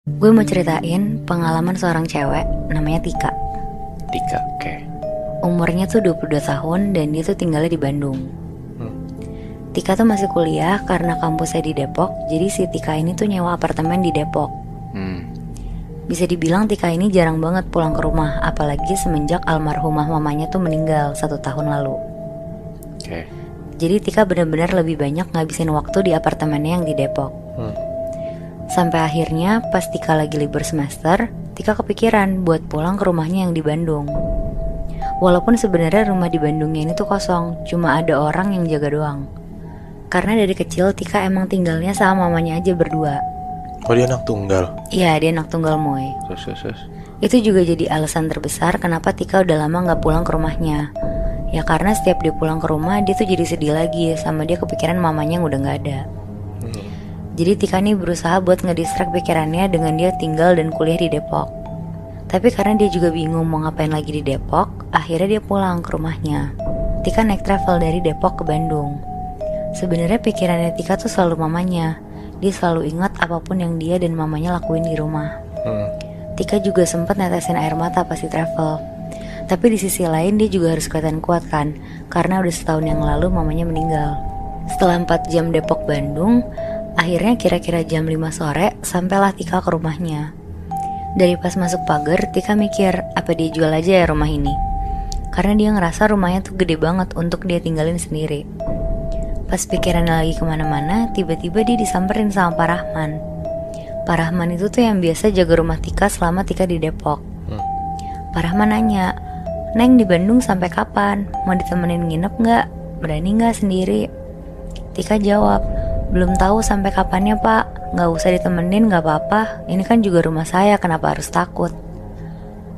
Gue mau ceritain pengalaman seorang cewek namanya Tika. Tika, oke. Umurnya tuh 22 tahun dan dia tuh tinggalnya di Bandung. Tika tuh masih kuliah karena kampusnya di Depok. Jadi si Tika ini tuh nyewa apartemen di Depok. Bisa dibilang Tika ini jarang banget pulang ke rumah, apalagi semenjak almarhumah mamanya tuh meninggal 1 tahun lalu. Oke. Jadi Tika benar-benar lebih banyak ngabisin waktu di apartemennya yang di Depok. Sampai akhirnya pas Tika lagi libur semester, Tika kepikiran buat pulang ke rumahnya yang di Bandung. Walaupun sebenarnya rumah di Bandungnya ini tuh kosong, cuma ada orang yang jaga doang. Karena dari kecil Tika emang tinggalnya sama mamanya aja berdua. Oh, dia anak tunggal. Iya, dia anak tunggal Moy. Terus. Itu juga jadi alasan terbesar kenapa Tika udah lama gak pulang ke rumahnya. Ya karena setiap dia pulang ke rumah, dia tuh jadi sedih lagi sama dia kepikiran mamanya yang udah gak ada. Jadi Tika nih berusaha buat ngedistract pikirannya dengan dia tinggal dan kuliah di Depok. Tapi karena dia juga bingung mau ngapain lagi di Depok, akhirnya dia pulang ke rumahnya. Tika naik travel dari Depok ke Bandung. Sebenarnya pikirannya Tika tuh selalu mamanya. Dia selalu ingat apapun yang dia dan mamanya lakuin di rumah. Tika juga sempat netesin air mata pas di travel. Tapi di sisi lain dia juga harus kelihatan kuat kan, karena udah setahun yang lalu mamanya meninggal. Setelah 4 jam Depok Bandung, akhirnya kira-kira jam 5 sore sampailah Tika ke rumahnya. Dari pas masuk pagar, Tika mikir apa dia jual aja ya rumah ini. Karena dia ngerasa rumahnya tuh gede banget untuk dia tinggalin sendiri. Pas pikirannya lagi kemana-mana, tiba-tiba dia disamperin sama Pak Rahman. Pak Rahman itu tuh yang biasa jaga rumah Tika selama Tika di Depok. Pak Rahman nanya, "Neng di Bandung sampai kapan? Mau ditemenin nginep gak? Berani gak sendiri?" Tika jawab, "Belum tahu sampai kapannya Pak. Gak usah ditemenin gak apa-apa. Ini kan juga rumah saya, kenapa harus takut?"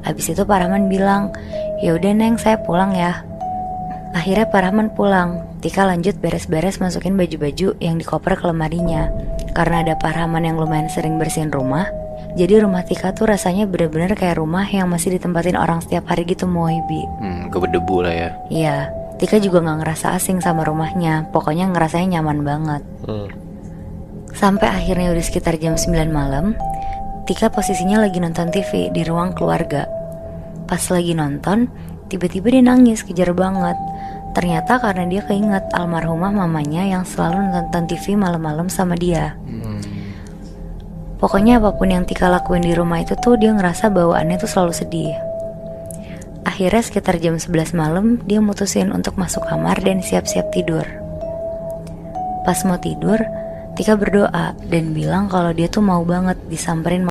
Habis itu Pak Rahman bilang, "Ya udah Neng, saya pulang ya." Akhirnya Pak Rahman pulang. Tika lanjut beres-beres masukin baju-baju yang di koper ke lemarinya. Karena ada Pak Rahman yang lumayan sering bersihin rumah, jadi rumah Tika tuh rasanya bener-bener kayak rumah yang masih ditempatin orang setiap hari gitu Moy, Bi. Keberdebu lah ya. Iya, Tika juga gak ngerasa asing sama rumahnya. Pokoknya ngerasanya nyaman banget. Sampai akhirnya udah sekitar jam 9 malam, Tika posisinya lagi nonton TV di ruang keluarga. Pas lagi nonton, tiba-tiba dia nangis kejar banget. Ternyata karena dia keinget almarhumah mamanya yang selalu nonton TV malam-malam sama dia. Pokoknya apapun yang Tika lakuin di rumah itu tuh dia ngerasa bawaannya tuh selalu sedih. Akhirnya sekitar jam 11 malam dia mutusin untuk masuk kamar dan siap-siap tidur. Pas mau tidur, Tika berdoa dan bilang kalau dia tuh mau banget disamperin